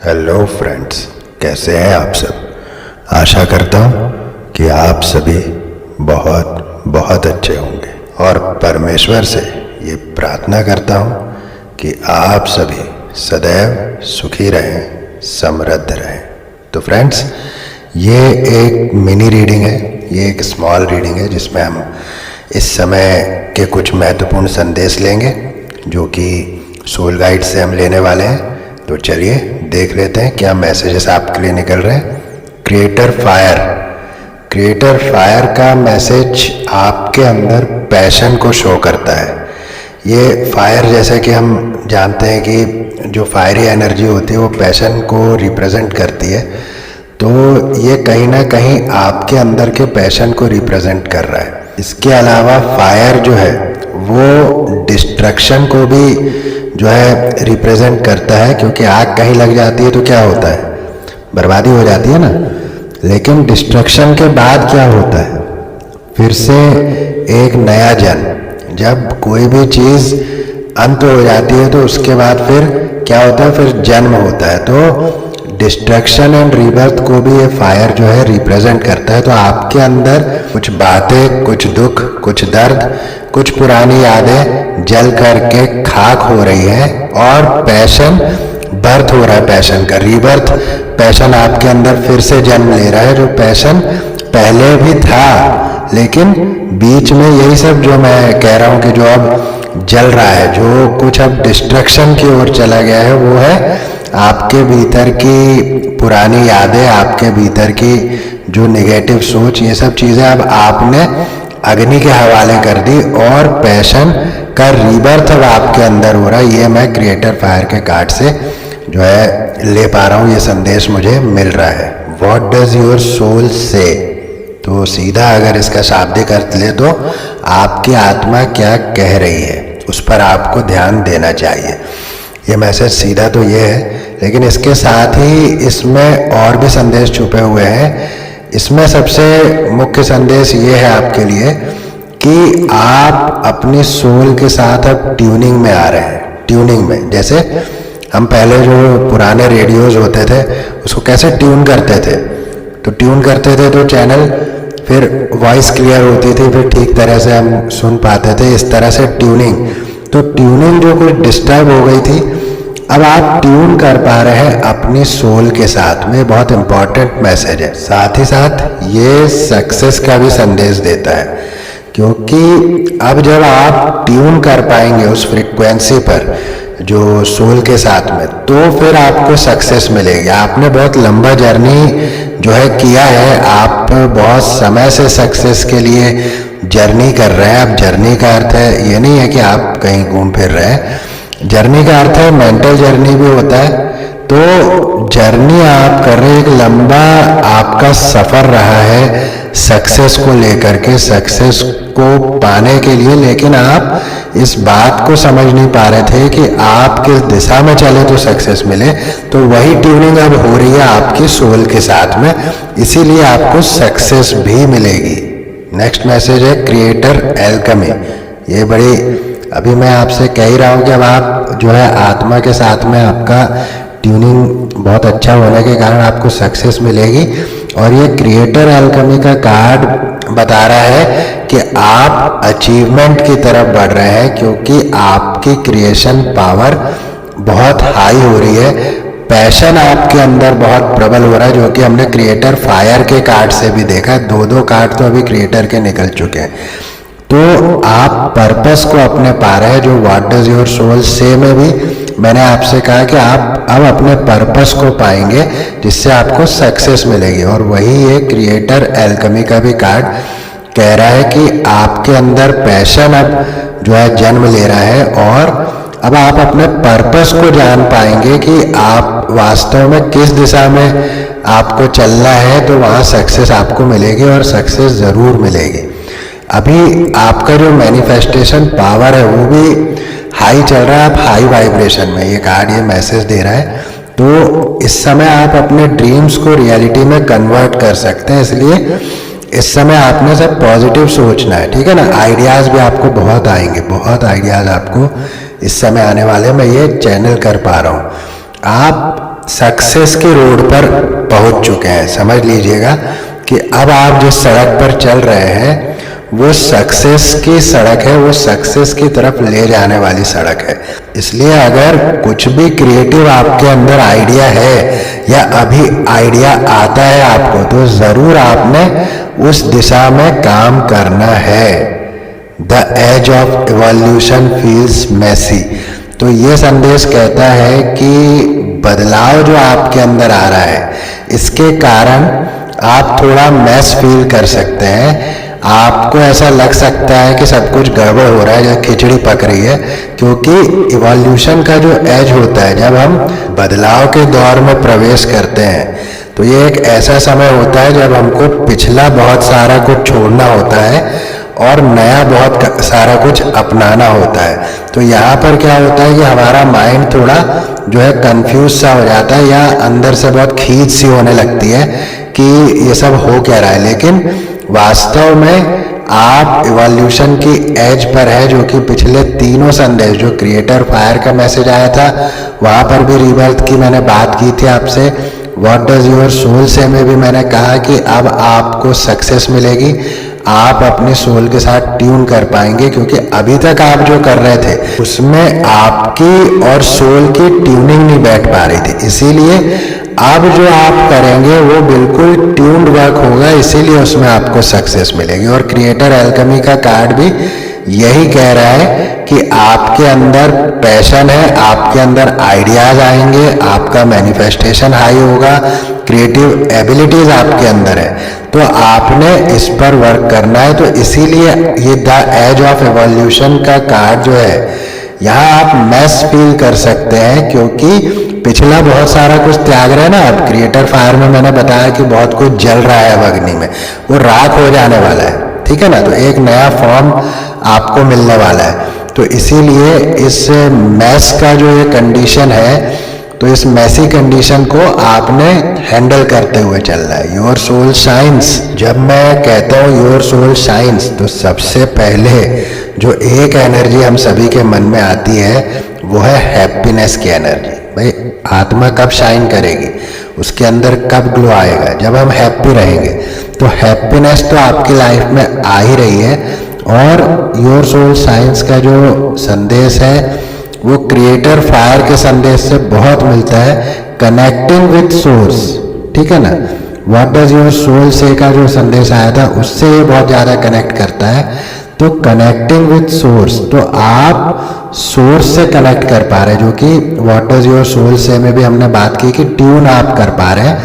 Hello friends, कैसे हैं आप सब। आशा करता हूँ कि आप सभी बहुत बहुत अच्छे होंगे और परमेश्वर से ये प्रार्थना करता हूँ कि आप सभी सदैव सुखी रहें, समृद्ध रहें। तो फ्रेंड्स, ये एक मिनी रीडिंग है, ये एक स्मॉल रीडिंग है जिसमें हम इस समय के कुछ महत्वपूर्ण संदेश लेंगे जो कि सोल गाइड से हम लेने वाले हैं। तो चलिए देख लेते हैं क्या मैसेजेस आपके लिए निकल रहे हैं। क्रिएटर फायर का मैसेज आपके अंदर पैशन को शो करता है। ये फायर, जैसे कि हम जानते हैं कि जो फायरी एनर्जी होती है वो पैशन को रिप्रेजेंट करती है, तो ये कहीं ना कहीं आपके अंदर के पैशन को रिप्रेजेंट कर रहा है। इसके अलावा फायर जो है वो डिस्ट्रक्शन को भी जो है रिप्रेजेंट करता है, क्योंकि आग कहीं लग जाती है तो क्या होता है, बर्बादी हो जाती है ना। लेकिन डिस्ट्रक्शन के बाद क्या होता है, फिर से एक नया जन्म। जब कोई भी चीज़ अंत हो जाती है तो उसके बाद फिर क्या होता है, फिर जन्म होता है। तो डिस्ट्रक्शन एंड रीबर्थ को भी ये फायर जो है रिप्रेजेंट करता है। तो आपके अंदर कुछ बातें, कुछ दुख, कुछ दर्द, कुछ पुरानी यादें जल करके खाक हो रही है और पैशन बर्थ हो रहा है। पैशन का रीबर्थ, पैशन आपके अंदर फिर से जन्म ले रहा है। जो पैशन पहले भी था, लेकिन बीच में यही सब जो मैं कह रहा हूँ कि जो अब जल रहा है, जो कुछ अब डिस्ट्रक्शन की ओर चला गया है, वो है आपके भीतर की पुरानी यादें, आपके भीतर की जो नेगेटिव सोच, ये सब चीज़ें अब आपने अग्नि के हवाले कर दी और पैशन का रीबर्थ अब आपके अंदर हो रहा है। ये मैं क्रिएटर फायर के कार्ड से जो है ले पा रहा हूँ, ये संदेश मुझे मिल रहा है। व्हाट डज योर सोल से, तो सीधा अगर इसका शाब्दिक अर्थ ले तो आपकी आत्मा क्या कह रही है, उस पर आपको ध्यान देना चाहिए। ये मैसेज सीधा तो ये है, लेकिन इसके साथ ही इसमें और भी संदेश छुपे हुए हैं। इसमें सबसे मुख्य संदेश ये है आपके लिए कि आप अपनी सोल के साथ अब ट्यूनिंग में आ रहे हैं। ट्यूनिंग में, जैसे हम पहले जो पुराने रेडियोज होते थे उसको कैसे ट्यून करते थे, तो ट्यून करते थे तो चैनल, फिर वॉइस क्लियर होती थी, फिर ठीक तरह से हम सुन पाते थे। इस तरह से ट्यूनिंग, तो ट्यूनिंग जो कुछ डिस्टर्ब हो गई थी, अब आप ट्यून कर पा रहे हैं अपनी सोल के साथ में। बहुत इंपॉर्टेंट मैसेज है। साथ ही साथ ये सक्सेस का भी संदेश देता है, क्योंकि अब जब आप ट्यून कर पाएंगे उस फ्रीक्वेंसी पर जो सोल के साथ में, तो फिर आपको सक्सेस मिलेगी। आपने बहुत लंबा जर्नी जो है किया है, आप बहुत समय से सक्सेस के लिए जर्नी कर रहे हैं। अब जर्नी का अर्थ है, ये नहीं है कि आप कहीं घूम फिर रहे हैं। जर्नी का अर्थ है मेंटल जर्नी भी होता है। तो जर्नी आप कर रहे हैं, एक लंबा आपका सफ़र रहा है सक्सेस को लेकर के, सक्सेस को पाने के लिए। लेकिन आप इस बात को समझ नहीं पा रहे थे कि आप किस दिशा में चले तो सक्सेस मिले। तो वही ट्यूनिंग अब हो रही है आपकी सोल के साथ में, इसीलिए आपको सक्सेस भी मिलेगी। नेक्स्ट मैसेज है क्रिएटर एल्केमी। ये बड़ी, अभी मैं आपसे कह ही रहा हूँ कि अब आप जो है आत्मा के साथ में आपका ट्यूनिंग बहुत अच्छा होने के कारण आपको सक्सेस मिलेगी। और ये क्रिएटर एल्केमी का कार्ड बता रहा है कि आप अचीवमेंट की तरफ बढ़ रहे हैं, क्योंकि आपकी क्रिएशन पावर बहुत हाई हो रही है। पैशन आपके अंदर बहुत प्रबल हो रहा है, जो कि हमने क्रिएटर फायर के कार्ड से भी देखा। दो कार्ड तो अभी क्रिएटर के निकल चुके हैं। तो आप पर्पस को अपने पा रहे हैं। जो व्हाट डज योर सोल से में भी मैंने आपसे कहा कि आप अब अपने पर्पस को पाएंगे, जिससे आपको सक्सेस मिलेगी। और वही ये क्रिएटर एल्केमी का भी कार्ड कह रहा है कि आपके अंदर पैशन अब जो है जन्म ले रहा है, और अब आप अपने पर्पस को जान पाएंगे कि आप वास्तव में किस दिशा में आपको चलना है। तो वहाँ सक्सेस आपको मिलेगी और सक्सेस ज़रूर मिलेगी। अभी आपका जो मैनिफेस्टेशन पावर है वो भी हाई चल रहा है, आप हाई वाइब्रेशन में, ये कार्ड ये मैसेज दे रहा है। तो इस समय आप अपने ड्रीम्स को रियलिटी में कन्वर्ट कर सकते हैं। इसलिए इस समय आपने सब पॉजिटिव सोचना है, ठीक है ना। आइडियाज़ भी आपको बहुत आएंगे, बहुत आइडियाज़ आपको इस समय आने वाले, मैं ये चैनल कर पा रहा हूँ। आप सक्सेस के रोड पर पहुंच चुके हैं। समझ लीजिएगा कि अब आप जिस सड़क पर चल रहे हैं वो सक्सेस की सड़क है, वो सक्सेस की तरफ ले जाने वाली सड़क है। इसलिए अगर कुछ भी क्रिएटिव आपके अंदर आइडिया है या अभी आइडिया आता है आपको, तो ज़रूर आपने उस दिशा में काम करना है। The age of evolution feels messy. तो ये संदेश कहता है कि बदलाव जो आपके अंदर आ रहा है, इसके कारण आप थोड़ा मैस फील कर सकते हैं। आपको ऐसा लग सकता है कि सब कुछ गड़बड़ हो रहा है या खिचड़ी पक रही है, क्योंकि इवोल्यूशन का जो एज होता है, जब हम बदलाव के दौर में प्रवेश करते हैं, तो ये एक ऐसा समय होता है जब हमको पिछला बहुत सारा कुछ छोड़ना होता है और नया बहुत सारा कुछ अपनाना होता है। तो यहाँ पर क्या होता है कि हमारा माइंड थोड़ा जो है कंफ्यूज सा हो जाता है, या अंदर से बहुत खींच सी होने लगती है कि ये सब हो क्या रहा है। लेकिन वास्तव में आप इवोल्यूशन की एज पर है, जो कि पिछले तीनों संदेश, जो क्रिएटर फायर का मैसेज आया था, वहाँ पर भी रीबर्थ की मैंने बात की थी आपसे। व्हाट डज योर सोल से में भी मैंने कहा कि अब आपको सक्सेस मिलेगी, आप अपने सोल के साथ ट्यून कर पाएंगे, क्योंकि अभी तक आप जो कर रहे थे उसमें आपकी और सोल की ट्यूनिंग नहीं बैठ पा रही थी। इसीलिए अब जो आप करेंगे वो बिल्कुल ट्यून्ड वर्क होगा, इसीलिए उसमें आपको सक्सेस मिलेगी। और क्रिएटर एल्केमी का कार्ड भी यही कह रहा है कि आपके अंदर पैशन है, आपके अंदर आइडियाज आएंगे, आपका मैनिफेस्टेशन हाई होगा, क्रिएटिव एबिलिटीज आपके अंदर है, तो आपने इस पर वर्क करना है। तो इसीलिए ये द एज ऑफ एवोल्यूशन का कार्ड जो है, यहाँ आप मैस फील कर सकते हैं, क्योंकि पिछला बहुत सारा कुछ त्याग रहे हैं ना। अब क्रिएटर फायर में मैंने बताया कि बहुत कुछ जल रहा है अब अग्नि में, वो राख हो जाने वाला है, ठीक है ना। तो एक नया फॉर्म आपको मिलने वाला है। तो इसीलिए इस मैस का जो ये कंडीशन है, तो इस मैसी कंडीशन को आपने हैंडल करते हुए चलना है। Your soul shines. जब मैं कहता हूँ योर सोल शाइन्स, तो सबसे पहले जो एक एनर्जी हम सभी के मन में आती है वो है हैप्पीनेस की एनर्जी। भाई आत्मा कब शाइन करेगी, उसके अंदर कब ग्लो आएगा, जब हम हैप्पी रहेंगे। तो हैप्पीनेस तो आपकी लाइफ में आ ही रही है। और योर सोल साइंस का जो संदेश है वो क्रिएटर फायर के संदेश से बहुत मिलता है, कनेक्टिंग विथ सोर्स, ठीक है ना। व्हाट डज योर सोल से का जो संदेश आया था उससे ये बहुत ज़्यादा कनेक्ट करता है। तो कनेक्टिंग विथ सोर्स, तो आप सोर्स से कनेक्ट कर पा रहे हैं, जो कि व्हाट डज योर सोल से में भी हमने बात की कि ट्यून आप कर पा रहे हैं।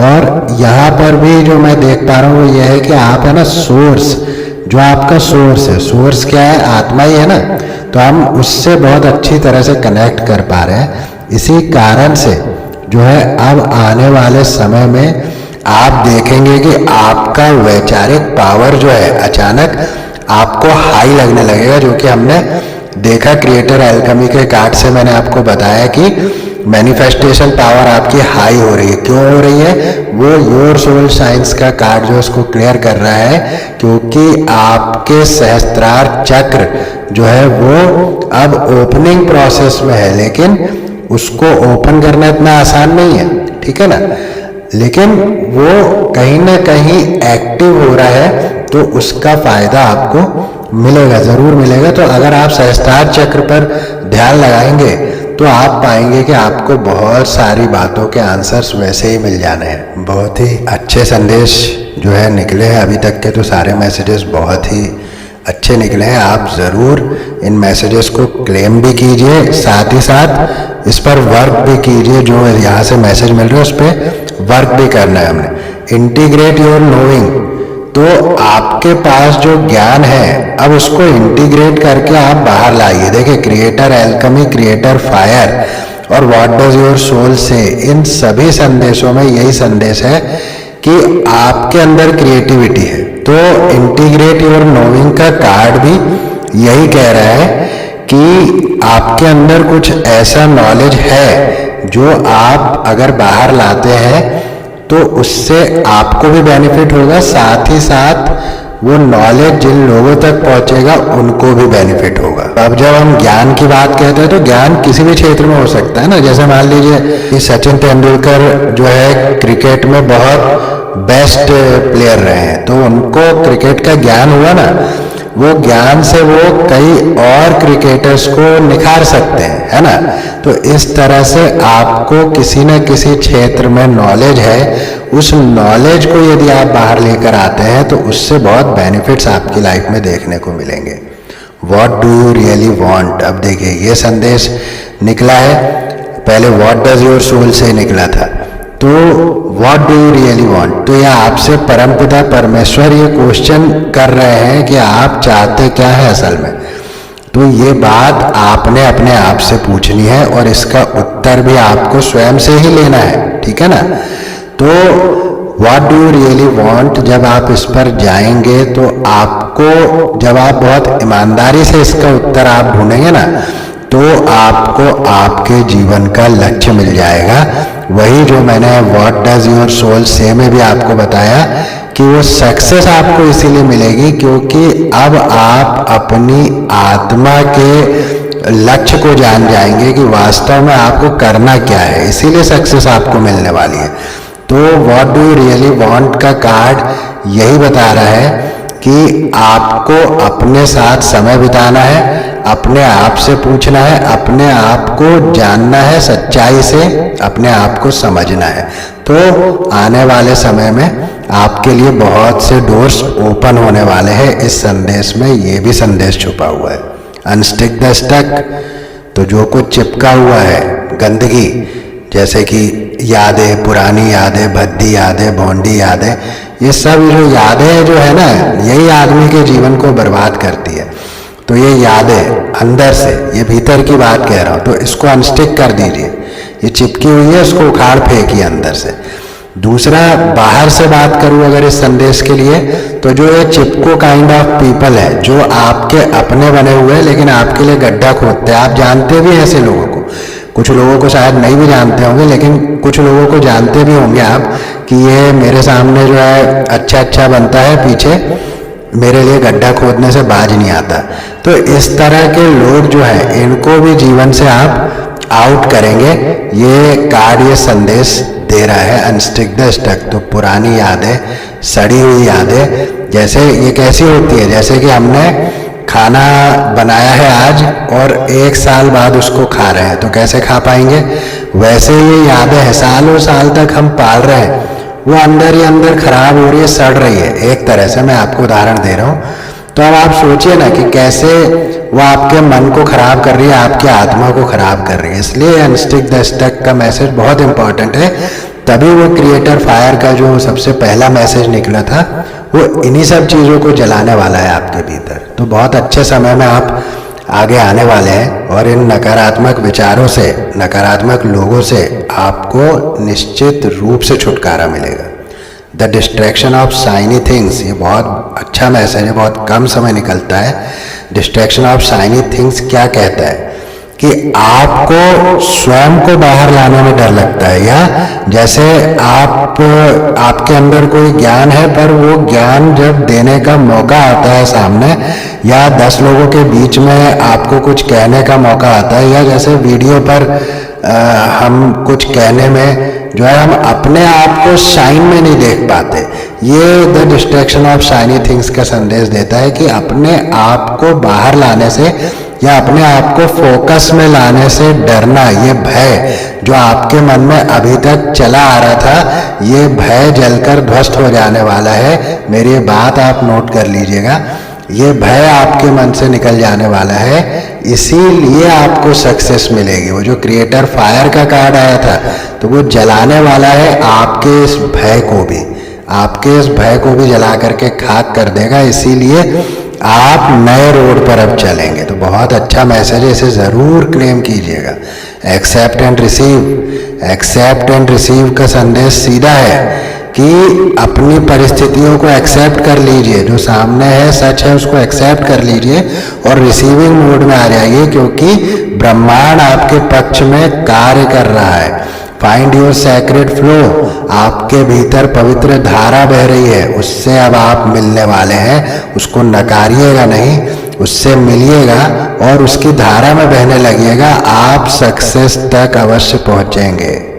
और यहाँ पर भी जो मैं देख पा रहा हूँ वो ये है कि आप है ना सोर्स, जो आपका सोर्स है, सोर्स क्या है, आत्मा ही है ना, तो हम उससे बहुत अच्छी तरह से कनेक्ट कर पा रहे हैं। इसी कारण से जो है अब आने वाले समय में आप देखेंगे कि आपका वैचारिक पावर जो है अचानक आपको हाई लगने लगेगा, जो कि हमने देखा क्रिएटर एल्केमी के कार्ड से। मैंने आपको बताया कि मैनिफेस्टेशन पावर आपकी हाई हो रही है। क्यों हो रही है, वो योर सोल साइंस का कार्ड जो उसको क्लियर कर रहा है, क्योंकि आपके सहस्त्रार चक्र जो है वो अब ओपनिंग प्रोसेस में है, लेकिन उसको ओपन करना इतना आसान नहीं है, ठीक है ना। लेकिन वो कहीं ना कहीं एक्टिव हो रहा है, तो उसका फायदा आपको मिलेगा, जरूर मिलेगा। तो अगर आप सहस्त्रार चक्र पर ध्यान लगाएंगे तो आप पाएंगे कि आपको बहुत सारी बातों के आंसर्स वैसे ही मिल जाने हैं। बहुत ही अच्छे संदेश जो है निकले हैं अभी तक के, तो सारे मैसेजेस बहुत ही अच्छे निकले हैं। आप ज़रूर इन मैसेजेस को क्लेम भी कीजिए, साथ ही साथ इस पर वर्क भी कीजिए। जो यहाँ से मैसेज मिल रहे हैं उस पर वर्क भी करना है हमने। इंटीग्रेट योर नोइंग, तो आपके पास जो ज्ञान है अब उसको इंटीग्रेट करके आप बाहर लाइए। देखिए क्रिएटर एल्केमी, क्रिएटर फायर और व्हाट डज योर सोल से, इन सभी संदेशों में यही संदेश है कि आपके अंदर क्रिएटिविटी है। तो इंटीग्रेट योर नोइंग का कार्ड भी यही कह रहा है कि आपके अंदर कुछ ऐसा नॉलेज है जो आप अगर बाहर लाते हैं तो उससे आपको भी बेनिफिट होगा, साथ ही साथ वो नॉलेज जिन लोगों तक पहुंचेगा उनको भी बेनिफिट होगा। अब जब हम ज्ञान की बात कहते हैं तो ज्ञान किसी भी क्षेत्र में हो सकता है ना। जैसे मान लीजिए कि सचिन तेंदुलकर जो है क्रिकेट में बहुत बेस्ट प्लेयर रहे हैं, तो उनको क्रिकेट का ज्ञान हुआ ना, वो ज्ञान से वो कई और क्रिकेटर्स को निखार सकते हैं, है ना। तो इस तरह से आपको किसी न किसी क्षेत्र में नॉलेज है, उस नॉलेज को यदि आप बाहर लेकर आते हैं तो उससे बहुत बेनिफिट्स आपकी लाइफ में देखने को मिलेंगे। What do you really want, अब देखिए ये संदेश निकला है, पहले व्हाट डज योर सोल से निकला था, तो what do you really want, तो यह आपसे परमपिता परमेश्वर ये क्वेश्चन कर रहे हैं कि आप चाहते क्या है असल में। तो ये बात आपने अपने आप से पूछनी है और इसका उत्तर भी आपको स्वयं से ही लेना है, ठीक है ना। तो what do you really want, जब आप इस पर जाएंगे तो आपको, जब आप बहुत ईमानदारी से इसका उत्तर आप ढूंढेंगे ना, तो आपको आपके जीवन का लक्ष्य मिल जाएगा। वही जो मैंने व्हाट डज योर सोल से में भी आपको बताया कि वो सक्सेस आपको इसीलिए मिलेगी क्योंकि अब आप अपनी आत्मा के लक्ष्य को जान जाएंगे कि वास्तव में आपको करना क्या है, इसीलिए सक्सेस आपको मिलने वाली है। तो what do you really want का कार्ड यही बता रहा है कि आपको अपने साथ समय बिताना है, अपने आप से पूछना है, अपने आप को जानना है, सच्चाई से अपने आप को समझना है। तो आने वाले समय में आपके लिए बहुत से डोर्स ओपन होने वाले हैं। इस संदेश में ये भी संदेश छुपा हुआ है। अनस्टिक द स्टक, तो जो कुछ चिपका हुआ है गंदगी, जैसे कि यादें, पुरानी यादें, भद्दी यादें, भोंडी यादें, ये सब जो यादें जो है ना, यही आदमी के जीवन को बर्बाद करती है। तो ये यादें अंदर से, ये भीतर की बात कह रहा हूँ, तो इसको अनस्टिक कर दीजिए। ये चिपकी हुई है, इसको उखाड़ फेंकिए अंदर से। दूसरा, बाहर से बात करूँ अगर इस संदेश के लिए, तो जो ये चिपको काइंड ऑफ पीपल है, जो आपके अपने बने हुए हैं लेकिन आपके लिए गड्ढा खोदते हैं। आप जानते भी ऐसे लोगों को, कुछ लोगों को शायद नहीं भी जानते होंगे, लेकिन कुछ लोगों को जानते भी होंगे आप कि ये मेरे सामने जो है अच्छा बनता है, पीछे मेरे लिए गड्ढा खोदने से बाज नहीं आता। तो इस तरह के लोग जो है, इनको भी जीवन से आप आउट करेंगे। ये कार्ड, ये संदेश दे रहा है अनस्टिक द स्टक। तो पुरानी यादें, सड़ी हुई यादें, जैसे ये कैसी होती है, जैसे कि हमने खाना बनाया है आज और 1 साल बाद उसको खा रहे हैं, तो कैसे खा पाएंगे। वैसे ये यादें हैं, सालों साल तक हम पाल रहे हैं, वो अंदर ही अंदर खराब हो रही है, सड़ रही है। एक तरह से मैं आपको उदाहरण दे रहा हूँ। तो अब आप सोचिए ना कि कैसे वो आपके मन को खराब कर रही है, आपकी आत्मा को खराब कर रही है। इसलिए अनस्टिक द स्टक का मैसेज बहुत इंपॉर्टेंट है। तभी वो क्रिएटर फायर का जो सबसे पहला मैसेज निकला था, वो इन्हीं सब चीज़ों को जलाने वाला है आपके भीतर। तो बहुत अच्छे समय में आप आगे आने वाले हैं और इन नकारात्मक विचारों से, नकारात्मक लोगों से आपको निश्चित रूप से छुटकारा मिलेगा। The distraction of shiny things, ये बहुत अच्छा मैसेज है, बहुत कम समय निकलता है। डिस्ट्रैक्शन ऑफ शाइनी थिंग्स क्या कहता है कि आपको स्वयं को बाहर लाने में डर लगता है, या जैसे आपके अंदर कोई ज्ञान है पर वो ज्ञान जब देने का मौका आता है सामने, या 10 लोगों के बीच में आपको कुछ कहने का मौका आता है, या जैसे वीडियो पर हम कुछ कहने में जो है हम अपने आप को शाइन में नहीं देख पाते। ये the distraction of shiny things का संदेश देता है कि अपने आप को बाहर लाने से या अपने आप को फोकस में लाने से डरना, ये भय जो आपके मन में अभी तक चला आ रहा था, ये भय जलकर ध्वस्त हो जाने वाला है। मेरी बात आप नोट कर लीजिएगा, ये भय आपके मन से निकल जाने वाला है, इसीलिए आपको सक्सेस मिलेगी। वो जो क्रिएटर फायर का कार्ड आया था, तो वो जलाने वाला है आपके इस भय को भी, आपके इस भय को भी जला करके खाक कर देगा। इसीलिए आप नए रोड पर अब चलेंगे। तो बहुत अच्छा मैसेज है, इसे ज़रूर क्लेम कीजिएगा। Accept and receive, accept and receive का संदेश सीधा है कि अपनी परिस्थितियों को एक्सेप्ट कर लीजिए, जो सामने है सच है उसको एक्सेप्ट कर लीजिए और रिसीविंग मोड में आ जाइए, क्योंकि ब्रह्मांड आपके पक्ष में कार्य कर रहा है। फाइंड योर सैक्रेड फ्लो, आपके भीतर पवित्र धारा बह रही है, उससे अब आप मिलने वाले हैं। उसको नकारिएगा नहीं, उससे मिलिएगा और उसकी धारा में बहने लगिएगा। आप सक्सेस तक अवश्य पहुंचेंगे।